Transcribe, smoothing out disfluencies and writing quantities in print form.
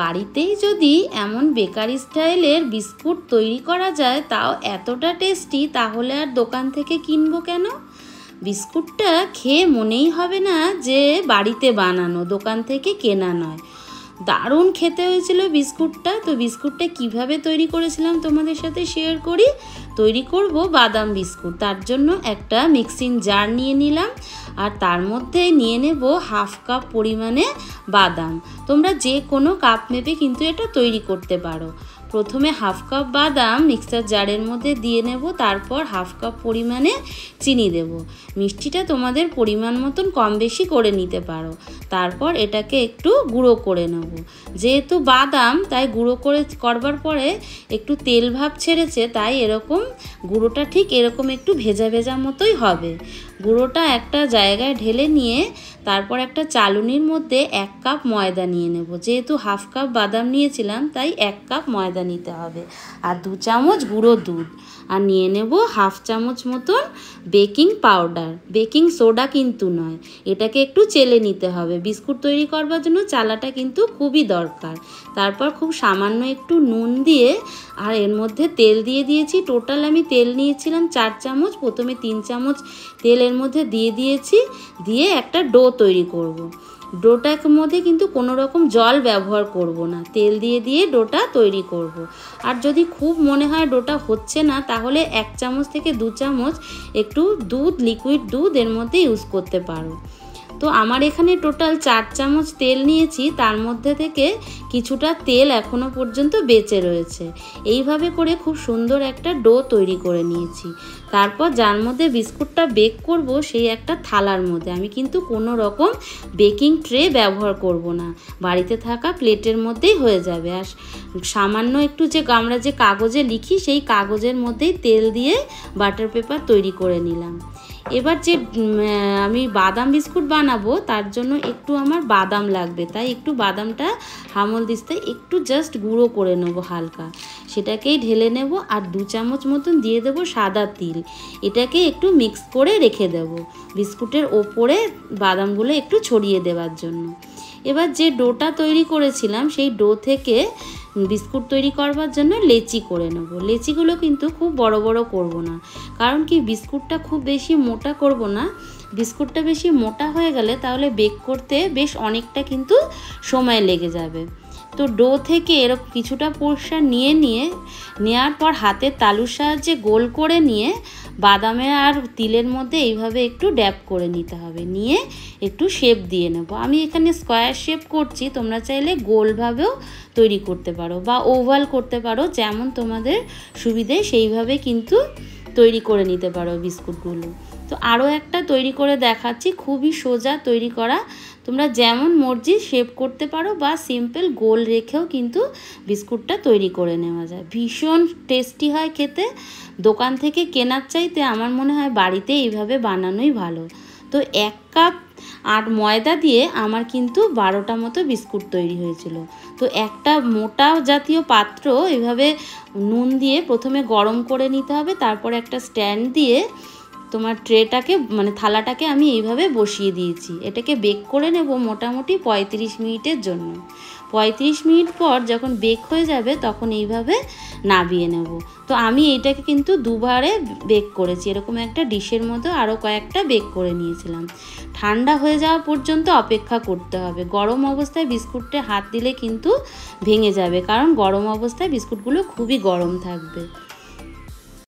বাড়িতেই যদি এমন বেকারি স্টাইলের বিস্কুট তৈরি করা যায়, তাও এতটা টেস্টি, তাহলে আর দোকান থেকে কিনবো কেন? বিস্কুটটা খেয়ে মনেই হবে না যে বাড়িতে বানানো, দোকান থেকে কেনা নয়। দারুণ খেতে হয়েছিল বিস্কুটটা। তো বিস্কুটটা কিভাবে তৈরি করেছিলাম তোমাদের সাথে শেয়ার করি। তৈরি করব বাদাম বিস্কুট। তার জন্য একটা মিক্সিং জার নিয়ে নিলাম, আর তার মধ্যে নিয়ে নেব 1/2 কাপ পরিমাণে বাদাম। তোমরা যে কোনো কাপ মেপে কিন্তু এটা তৈরি করতে পারো। প্রথমে 1/2 কাপ বাদাম মিক্সার জারের মধ্যে দিয়ে নেব, তারপর 1/2 কাপ পরিমাণে চিনি দেব। মিষ্টিটা তোমাদের পরিমাণ মতন কম বেশি করে নিতে পারো। তারপর এটাকে একটু গুঁড়ো করে নেব। যেহেতু বাদাম, তাই গুঁড়ো করবার পরে একটু তেল ভাব ছেড়েছে, তাই এরকম গুঁড়োটা ঠিক এরকম একটু ভেজা ভেজা মতোই হবে। গুঁড়োটা একটা জায়গায় ঢেলে নিয়ে তারপর একটা চালুনির মধ্যে 1 কাপ ময়দা নিয়ে নেব। যেহেতু 1/2 কাপ বাদাম নিয়েছিলাম, তাই 1 কাপ ময়দা নিতে হবে। আর 2 চামচ গুঁড়ো দুধ, আর নিয়ে নেব 1/2 চামচ মতন বেকিং পাউডার। বেকিং সোডা কিন্তু নয়, এটাকে একটু চেলে নিতে হবে। বিস্কুট তৈরি করবার জন্য চালাটা কিন্তু খুবই দরকার। তারপর খুব সামান্য একটু নুন দিয়ে, আর এর মধ্যে তেল দিয়ে দিয়েছি। টোটাল আমি তেল নিয়েছিলাম 4 চামচ। প্রথমে 3 চামচ তেল এর মধ্যে দিয়ে দিয়েছি, দিয়ে একটা ডো তৈরি করব। ডোটার মধ্যে কিন্তু কোনো রকম জল ব্যবহার করব না, তেল দিয়ে দিয়ে ডোটা তৈরি করব। আর যদি খুব মনে হয় ডোটা হচ্ছে না, তাহলে 1 চামচ থেকে 2 চামচ একটু দুধ, লিকুইড দুধ এর মধ্যে ইউজ করতে পারো। তো আমার এখানে টোটাল 4 চামচ তেল নিয়েছি, তার মধ্যে থেকে কিছুটা তেল এখনো পর্যন্ত বেঁচে রয়েছে। এইভাবে করে খুব সুন্দর একটা ডো তৈরি করে নিয়েছি। তারপর যার মধ্যে বিস্কুটটা বেক করব, সেই একটা থালার মধ্যে আমি কিন্তু কোনো রকম বেকিং ট্রে ব্যবহার করব না, বাড়িতে থাকা প্লেটের মধ্যেই হয়ে যাবে। আর সামান্য একটু যে আমরা যে কাগজে লিখি, সেই কাগজের মধ্যেই তেল দিয়ে বাটার পেপার তৈরি করে নিলাম। এবার যে আমি বাদাম বিস্কুট বানাবো, তার জন্য একটু আমার বাদাম লাগবে, তাই একটু বাদামটা হামল দিস্তে একটু জাস্ট গুঁড়ো করে নেবো হালকা, সেটাকেই ঢেলে নেব। আর 2 চামচ মতন দিয়ে দেবো সাদা তিল। এটাকে একটু মিক্স করে রেখে দেব বিস্কুটের ওপরে বাদামগুলো একটু ছড়িয়ে দেওয়ার জন্য। এবার যে ডোটা তৈরি করেছিলাম, সেই ডো থেকে বিস্কুট তৈরি করবার জন্য লেচি করে নেব। লেচিগুলো কিন্তু খুব বড় বড় করব না, কারণ কি বিস্কুটটা খুব বেশি মোটা করব না। বিস্কুটটা বেশি মোটা হয়ে গেলে তাহলে বেক করতে বেশ অনেকটা কিন্তু সময় লেগে যাবে। তো ডো থেকে এরকম কিছুটা পোর্শন নেওয়ার পর হাতের তালুর সাহায্যে গোল করে নিয়ে বাদামের আর তিলের মধ্যে এইভাবে একটু ড্যাপ করে নিতে হবে, নিয়ে একটু শেপ দিয়ে নেব। আমি এখানে স্কোয়ার শেপ করছি, তোমরা চাইলে গোলভাবেও তৈরি করতে পারো বা ওভাল করতে পারো, যেমন তোমাদের সুবিধে সেইভাবে কিন্তু তৈরি করে নিতে পারো বিস্কুটগুলো। তো আরও একটা তৈরি করে দেখাচ্ছি, খুবই সোজা তৈরি করা। তোমরা যেমন মর্জি শেপ করতে পারো বা সিম্পল গোল রেখেও কিন্তু বিস্কুটটা তৈরি করে নেওয়া যায়। ভীষণ টেস্টি হয় খেতে। দোকান থেকে কেনার চাইতে আমার মনে হয় বাড়িতে এইভাবে বানানোই ভালো। তো 1 কাপ আর ময়দা দিয়ে আমার কিন্তু 12টা মতো বিস্কুট তৈরি হয়েছিল। তো একটা মোটা জাতীয় পাত্র এভাবে নুন দিয়ে প্রথমে গরম করে নিতে হবে। তারপর একটা স্ট্যান্ড দিয়ে তোমার ট্রেটাকে মানে থালাটাকে আমি এইভাবে বসিয়ে দিয়েছি। এটাকে বেক করে নেব মোটামুটি 35 মিনিটের জন্য। 35 মিনিট পর যখন বেক হয়ে যাবে, তখন এইভাবে নামিয়ে নেব। তো আমি এইটাকে কিন্তু 2 বারে বেক করেছি। এরকম একটা ডিশের মধ্যে আরও কয়েকটা বেক করে নিয়েছিলাম। ঠান্ডা হয়ে যাওয়া পর্যন্ত অপেক্ষা করতে হবে। গরম অবস্থায় বিস্কুটে হাত দিলে কিন্তু ভেঙে যাবে, কারণ গরম অবস্থায় বিস্কুটগুলো খুবই গরম থাকবে।